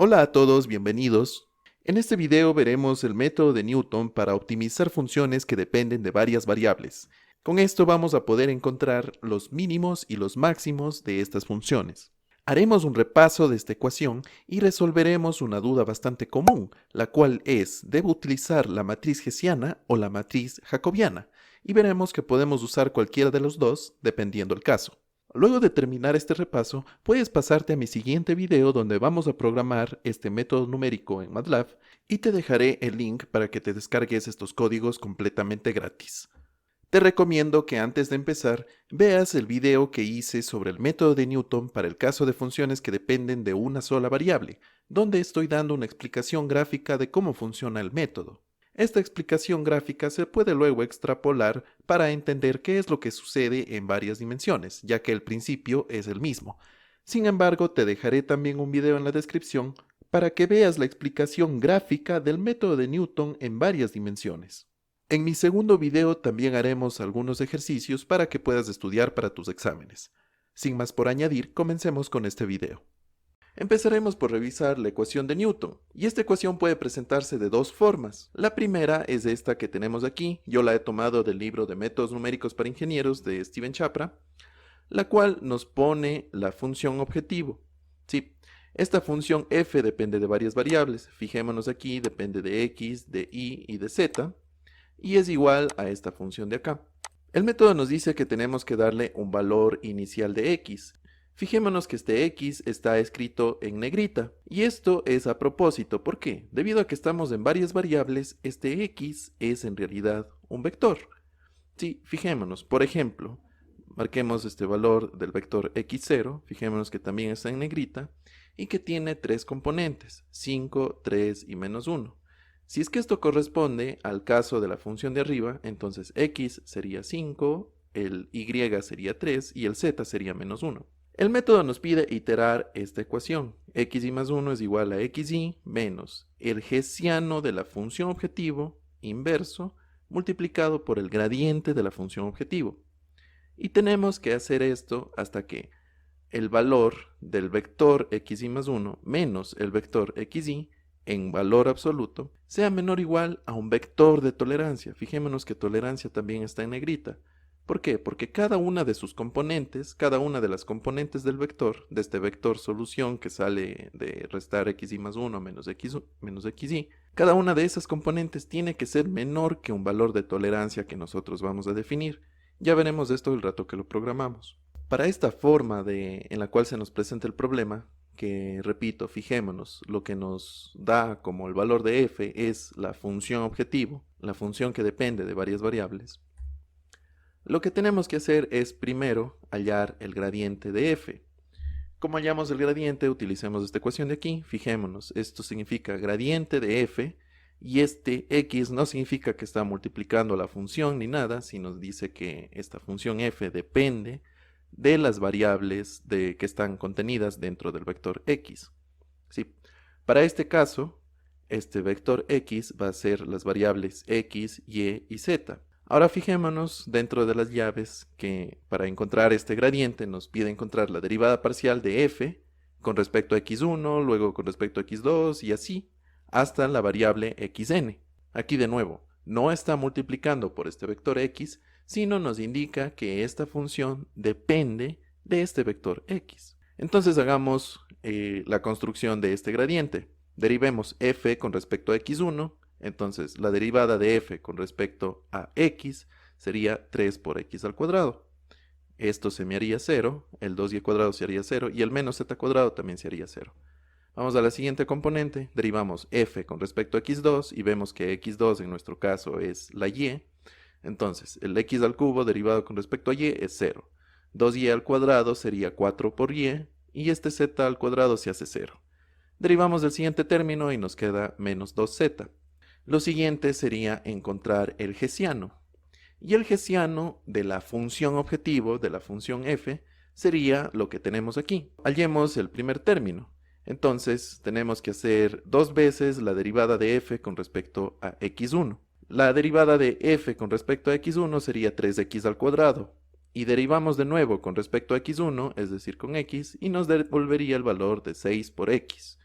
Hola a todos, bienvenidos. En este video veremos el método de Newton para optimizar funciones que dependen de varias variables. Con esto vamos a poder encontrar los mínimos y los máximos de estas funciones. Haremos un repaso de esta ecuación y resolveremos una duda bastante común, la cual es, ¿debo utilizar la matriz hessiana o la matriz jacobiana? Y veremos que podemos usar cualquiera de los dos, dependiendo el caso. Luego de terminar este repaso, puedes pasarte a mi siguiente video donde vamos a programar este método numérico en MATLAB y te dejaré el link para que te descargues estos códigos completamente gratis. Te recomiendo que antes de empezar veas el video que hice sobre el método de Newton para el caso de funciones que dependen de una sola variable, donde estoy dando una explicación gráfica de cómo funciona el método. Esta explicación gráfica se puede luego extrapolar para entender qué es lo que sucede en varias dimensiones, ya que el principio es el mismo. Sin embargo, te dejaré también un video en la descripción para que veas la explicación gráfica del método de Newton en varias dimensiones. En mi segundo video también haremos algunos ejercicios para que puedas estudiar para tus exámenes. Sin más por añadir, comencemos con este video. Empezaremos por revisar la ecuación de Newton, y esta ecuación puede presentarse de dos formas. La primera es esta que tenemos aquí, yo la he tomado del libro de Métodos Numéricos para Ingenieros de Steven Chapra, la cual nos pone la función objetivo. Sí, esta función f depende de varias variables, fijémonos aquí, depende de x, de y y de z, y es igual a esta función de acá. El método nos dice que tenemos que darle un valor inicial de x. Fijémonos que este x está escrito en negrita, y esto es a propósito. ¿Por qué? Debido a que estamos en varias variables, este x es en realidad un vector. Sí, fijémonos, por ejemplo, marquemos este valor del vector x0, fijémonos que también está en negrita, y que tiene tres componentes, 5, 3 y menos 1. Si es que esto corresponde al caso de la función de arriba, entonces x sería 5, el y sería 3 y el z sería menos 1. El método nos pide iterar esta ecuación. Xy más 1 es igual a xy menos el hessiano de la función objetivo inverso multiplicado por el gradiente de la función objetivo. Y tenemos que hacer esto hasta que el valor del vector xy más 1 menos el vector xy en valor absoluto sea menor o igual a un vector de tolerancia. Fijémonos que tolerancia también está en negrita. ¿Por qué? Porque cada una de sus componentes, cada una de las componentes del vector, de este vector solución que sale de restar xy más 1 menos xy, cada una de esas componentes tiene que ser menor que un valor de tolerancia que nosotros vamos a definir. Ya veremos esto el rato que lo programamos. Para esta forma en la cual se nos presenta el problema, que repito, fijémonos, lo que nos da como el valor de f es la función objetivo, la función que depende de varias variables. Lo que tenemos que hacer es primero hallar el gradiente de f. Como hallamos el gradiente, utilicemos esta ecuación de aquí. Fijémonos, esto significa gradiente de f, y este x no significa que está multiplicando la función ni nada, sino dice que esta función f depende de las variables que están contenidas dentro del vector x. ¿Sí? Para este caso, este vector x va a ser las variables x, y y z. Ahora fijémonos dentro de las llaves que para encontrar este gradiente nos pide encontrar la derivada parcial de f con respecto a x1, luego con respecto a x2 y así hasta la variable xn. Aquí de nuevo, no está multiplicando por este vector x, sino nos indica que esta función depende de este vector x. Entonces hagamos la construcción de este gradiente. Derivemos f con respecto a x1. Entonces, la derivada de f con respecto a x sería 3 por x al cuadrado. Esto se me haría 0, el 2y al cuadrado se haría 0 y el menos z cuadrado también se haría 0. Vamos a la siguiente componente, derivamos f con respecto a x2 y vemos que x2 en nuestro caso es la y. Entonces, el x al cubo derivado con respecto a y es 0. 2y al cuadrado sería 4 por y este z al cuadrado se hace 0. Derivamos del siguiente término y nos queda menos 2z. Lo siguiente sería encontrar el hessiano. Y el hessiano de la función objetivo, de la función f, sería lo que tenemos aquí. Hallemos el primer término. Entonces tenemos que hacer dos veces la derivada de f con respecto a x1. La derivada de f con respecto a x1 sería 3x al cuadrado. Y derivamos de nuevo con respecto a x1, es decir, con x, y nos devolvería el valor de 6 por x.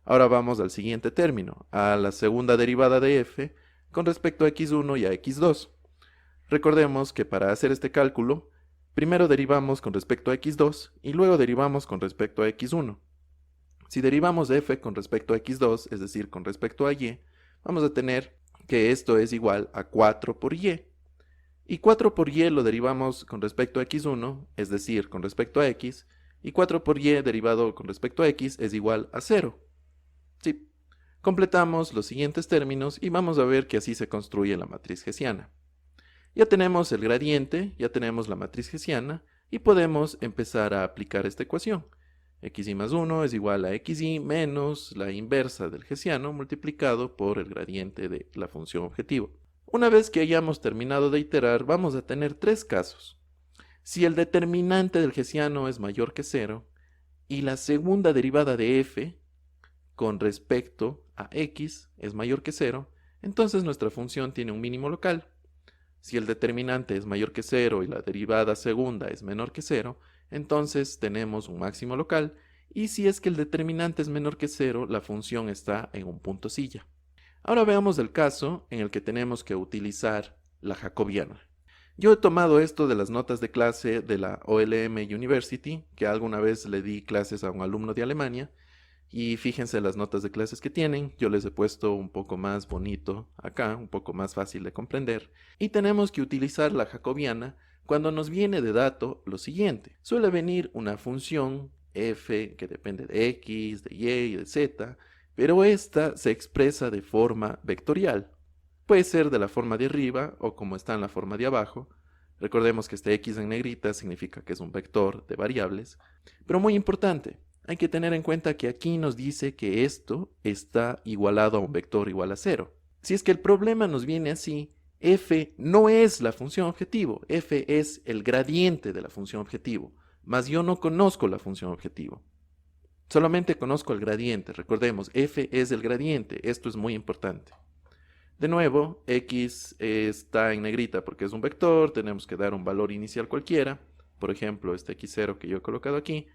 Ahora vamos al siguiente término, a la segunda derivada de f con respecto a x1 y a x2. Recordemos que para hacer este cálculo, primero derivamos con respecto a x2 y luego derivamos con respecto a x1. Si derivamos f con respecto a x2, es decir, con respecto a y, vamos a tener que esto es igual a 4 por y. Y 4 por y lo derivamos con respecto a x1, es decir, con respecto a x, y 4 por y derivado con respecto a x es igual a 0. Sí. Completamos los siguientes términos y vamos a ver que así se construye la matriz hessiana. Ya tenemos el gradiente, ya tenemos la matriz hessiana y podemos empezar a aplicar esta ecuación. Xy más 1 es igual a xy menos la inversa del hessiano multiplicado por el gradiente de la función objetivo. Una vez que hayamos terminado de iterar, vamos a tener tres casos. Si el determinante del hessiano es mayor que 0 y la segunda derivada de f con respecto a x es mayor que 0, entonces nuestra función tiene un mínimo local. Si el determinante es mayor que 0 y la derivada segunda es menor que 0, entonces tenemos un máximo local, y si es que el determinante es menor que 0, la función está en un punto silla. Ahora veamos el caso en el que tenemos que utilizar la jacobiana. Yo he tomado esto de las notas de clase de la OLM University, que alguna vez le di clases a un alumno de Alemania, y fíjense las notas de clases que tienen, yo les he puesto un poco más bonito acá, un poco más fácil de comprender. Y tenemos que utilizar la jacobiana cuando nos viene de dato lo siguiente. Suele venir una función f que depende de x, de y y de z, pero esta se expresa de forma vectorial. Puede ser de la forma de arriba o como está en la forma de abajo. Recordemos que este x en negrita significa que es un vector de variables. Pero muy importante, hay que tener en cuenta que aquí nos dice que esto está igualado a un vector igual a 0. Si es que el problema nos viene así, f no es la función objetivo, f es el gradiente de la función objetivo, mas yo no conozco la función objetivo. Solamente conozco el gradiente, recordemos, f es el gradiente, esto es muy importante. De nuevo, x está en negrita porque es un vector, tenemos que dar un valor inicial cualquiera, por ejemplo, este x0 que yo he colocado aquí,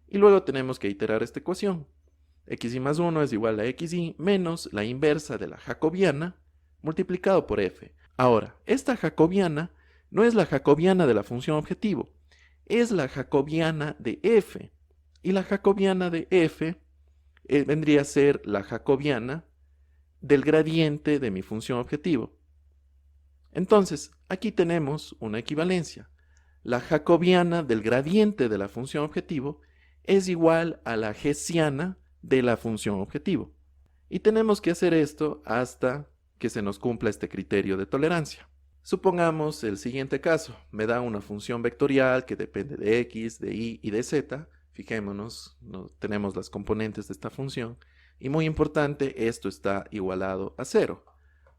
y luego tenemos que iterar esta ecuación. Xy más 1 es igual a xy menos la inversa de la jacobiana multiplicado por f. Ahora, esta jacobiana no es la jacobiana de la función objetivo, es la jacobiana de f. Y la jacobiana de f vendría a ser la jacobiana del gradiente de mi función objetivo. Entonces, aquí tenemos una equivalencia. La jacobiana del gradiente de la función objetivo es igual a la hessiana de la función objetivo. Y tenemos que hacer esto hasta que se nos cumpla este criterio de tolerancia. Supongamos el siguiente caso. Me da una función vectorial que depende de x, de y y de z. Fijémonos, tenemos las componentes de esta función. Y muy importante, esto está igualado a 0.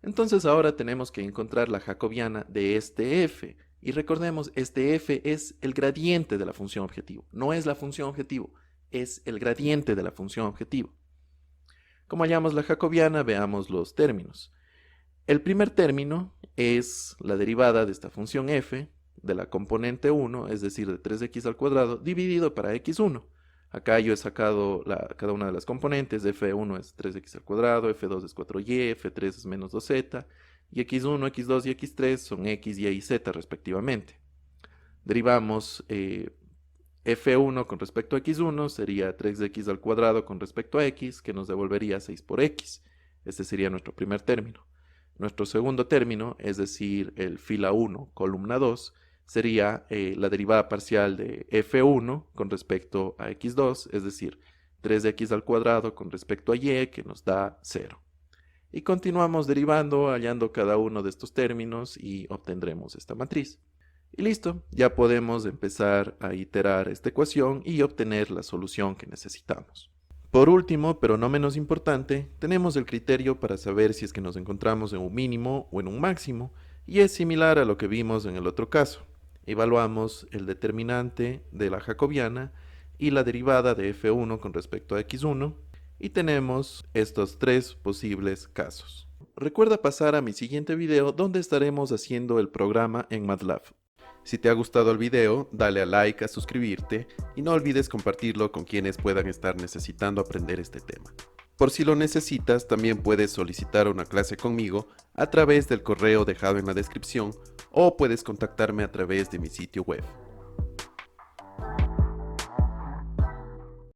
Entonces ahora tenemos que encontrar la jacobiana de este f. Y recordemos, este f es el gradiente de la función objetivo. No es la función objetivo, es el gradiente de la función objetivo. Como hallamos la jacobiana, veamos los términos. El primer término es la derivada de esta función f de la componente 1, es decir, de 3x al cuadrado, dividido para x1. Acá yo he sacado cada una de las componentes. F1 es 3x al cuadrado, F2 es 4y, F3 es menos 2z, y x1, x2 y x3 son x, y z respectivamente. Derivamos f1 con respecto a x1, sería 3x al cuadrado con respecto a x, que nos devolvería 6 por x. Este sería nuestro primer término. Nuestro segundo término, es decir, el fila 1, columna 2, sería la derivada parcial de f1 con respecto a x2, es decir, 3x al cuadrado con respecto a y, que nos da 0. Y continuamos derivando, hallando cada uno de estos términos y obtendremos esta matriz. Y listo, ya podemos empezar a iterar esta ecuación y obtener la solución que necesitamos. Por último, pero no menos importante, tenemos el criterio para saber si es que nos encontramos en un mínimo o en un máximo, y es similar a lo que vimos en el otro caso. Evaluamos el determinante de la jacobiana y la derivada de f1 con respecto a x1, y tenemos estos tres posibles casos. Recuerda pasar a mi siguiente video donde estaremos haciendo el programa en MATLAB. Si te ha gustado el video, dale a like, a suscribirte y no olvides compartirlo con quienes puedan estar necesitando aprender este tema. Por si lo necesitas, también puedes solicitar una clase conmigo a través del correo dejado en la descripción o puedes contactarme a través de mi sitio web.